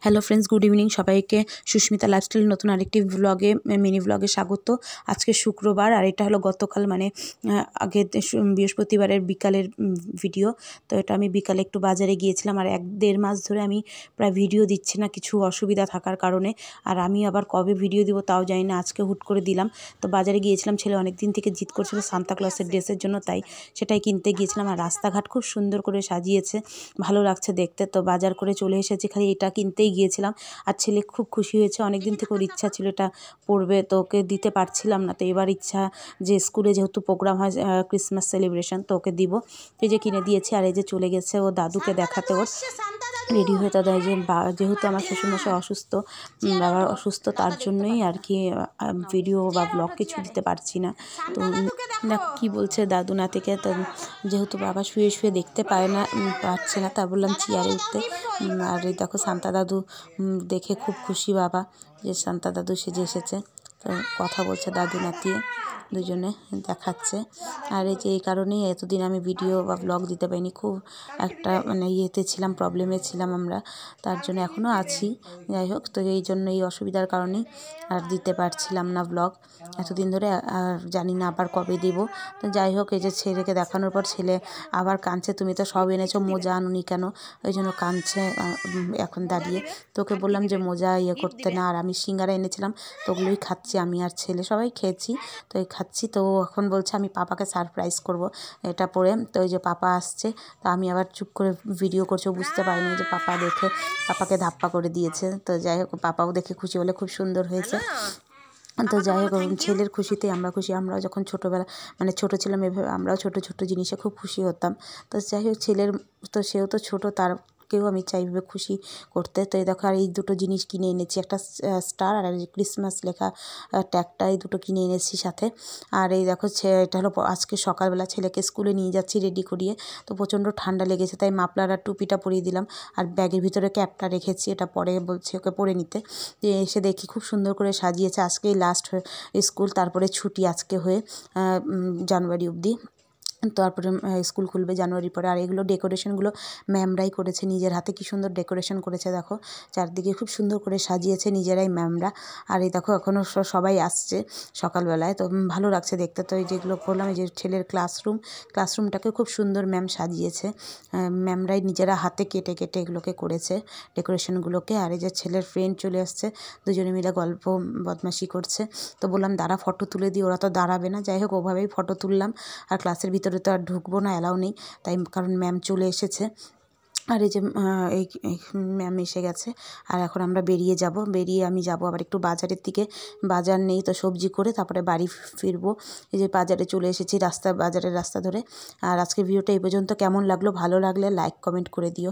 Hello friends, good evening সবাইকে। Susmita lifestyle নতুন আরেকটি ব্লগে মিনি ব্লগে স্বাগত। আজকে শুক্রবার আর এটা হলো গতকাল মানে আগে বৃহস্পতিবারের বিকালের ভিডিও। তো এটা আমি বিকালে একটু বাজারে গিয়েছিলাম আর 1-1.5 মাস ধরে আমি প্রায় ভিডিও দিচ্ছি না কিছু অসুবিধা থাকার কারণে। আর আমি আবার কবে ভিডিও দিব তাও জানি না, আজকে হুট করে দিলাম। তো বাজারে গিয়েছিলাম, ছেলে অনেক দিন থেকে জিদ করছিল সান্তা ক্লসের ড্রেসের জন্য, তাই সেটাই কিনতে গিয়েছিলাম। আর রাস্তাঘাট খুব সুন্দর করে সাজিয়েছে, ভালো লাগছে দেখতে। তো বাজার করে চলে এসেছি, খালি এটা কিনতেই গিয়েছিলাম। আর ছেলে খুব খুশি হয়েছে, অনেক দিন থেকে ওর ইচ্ছা ছিল এটা পড়বে, তো ওকে দিতে পারছিলাম না। তো এবার ইচ্ছা যে স্কুলে যেহেতু প্রোগ্রাম হয় ক্রিসমাস সেলিব্রেশন, তো ওকে দিব। এই যে কিনে দিয়েছি। আর এই যে চলে গেছে ও দাদুকে দেখাতে, ওর রেডি হয়ে। তাদের যে যেহেতু আমার শ্বশুরমশাই অসুস্থ, বাবার অসুস্থ, তার জন্যই আর কি ভিডিও বা ব্লগ কিছু দিতে পারছি না। তো দেখো কী বলছে দাদু নাতিকে। তো যেহেতু বাবা শুয়ে শুয়ে দেখতে পাচ্ছে না, তা বললাম চেয়ারে উঠতে। আর এই দেখো সান্তা দাদু দেখে খুব খুশি বাবা যে সান্তা দাদু সেজে এসেছে। তো কথা বলছে দাদু নাতি দুজনে, দেখাচ্ছে। আর এই যে এই কারণেই এতদিন আমি ভিডিও বা ব্লগ দিতে পারিনি, খুব একটা মানে ইয়েতে ছিলাম, প্রবলেমে ছিলাম আমরা, তার জন্য এখনও আছি। যাই হোক, তো এই জন্য এই অসুবিধার কারণেই আর দিতে পারছিলাম না ব্লগ এতদিন ধরে। আর জানি না আবার কবে দিব। তো যাই হোক, এই যে ছেলেকে দেখানোর পর ছেলে আবার কাঁদছে, তুমি তো সব এনেছো, মোজা আনুনি কেন? ওই জন্য কাঁদছে এখন দাঁড়িয়ে। তোকে বললাম যে মোজা করতে না। আর আমি সিঙ্গারা এনেছিলাম, তো ওগুলোই খাচ্ছি, আমি আর ছেলে সবাই খেয়েছি। তো এই খাচ্ছি। তো এখন বলছে আমি পাপাকে সারপ্রাইজ করব এটা পরে। তো ওই যে পাপা আসছে, তো আমি আবার চুপ করে ভিডিও করছি, বুঝতে পারিনি যে পাপা দেখে পাপাকে ধাপ্পা করে দিয়েছে। তো যাই হোক, পাপাও দেখে খুশি, বলে খুব সুন্দর হয়েছে। তো যাই হোক, ছেলের খুশিতে আমরা খুশি। আমরাও যখন ছোটোবেলা মানে ছোটো ছিলাম, এভাবে আমরাও ছোটো ছোটো জিনিসে খুব খুশি হতাম। তো যাই হোক, ছেলের তো সেও তো ছোটো, তারকেও আমি চাইবে খুশি করতে। তো এই দেখো, আর এই দুটো জিনিস কিনে এনেছি, একটা স্টার আর ক্রিসমাস লেখা ট্যাগটা, এই দুটো কিনে এনেছি সাথে। আর এই দেখো, এটা হলো আজকে সকালবেলা ছেলেকে স্কুলে নিয়ে যাচ্ছি রেডি করিয়ে। তো প্রচণ্ড ঠান্ডা লেগেছে, তাই মাফলার আর টুপিটা পরিয়ে দিলাম। আর ব্যাগের ভিতরে ক্যাপটা রেখেছি, এটা পরে বলছি ওকে পরে নিতে। এসে দেখি খুব সুন্দর করে সাজিয়েছে। আজকেই লাস্ট স্কুল, তারপরে ছুটি আজকে হয়ে জানুয়ারি অবধি। তারপরে স্কুল খুলবে জানুয়ারির পরে। আর এগুলো ডেকোরেশনগুলো ম্যামরাই করেছে নিজের হাতে, কি সুন্দর ডেকোরেশন করেছে দেখো, চারদিকে খুব সুন্দর করে সাজিয়েছে নিজেরাই ম্যামরা। আর এই দেখো এখনও সবাই আসছে সকালবেলায়, তো ভালো লাগছে দেখতে। তো এই যেগুলো করলাম, এই যে ছেলের ক্লাসরুমটাকে খুব সুন্দর ম্যাম সাজিয়েছে, ম্যামরাই নিজেরা হাতে কেটে কেটে এগুলোকে করেছে ডেকোরেশনগুলোকে। আর এই যে ছেলের ফ্রেন্ড চলে আসছে, দুজনে মিলে গল্প বদমাশি করছে। তো বললাম দাঁড়া ফটো তুলে দিই, ওরা তো দাঁড়াবে না। যাই হোক, ওভাবেই ফটো তুললাম। আর ক্লাসের ভিতরে তো আর ঢুকবো না, অ্যালাউ নেই, তাই কারণ ম্যাম চলে এসেছে। আর এই যে এই ম্যাম এসে গেছে। আর এখন আমরা বেরিয়ে আমি যাব আবার একটু বাজারের দিকে। বাজার নেই, তো সবজি করে তারপরে বাড়ি ফিরবো। এই যে বাজারে চলে এসেছি, বাজারের রাস্তা ধরে। আর আজকের ভিডিওটা এই পর্যন্ত। কেমন লাগলো? ভালো লাগলে লাইক কমেন্ট করে দিও।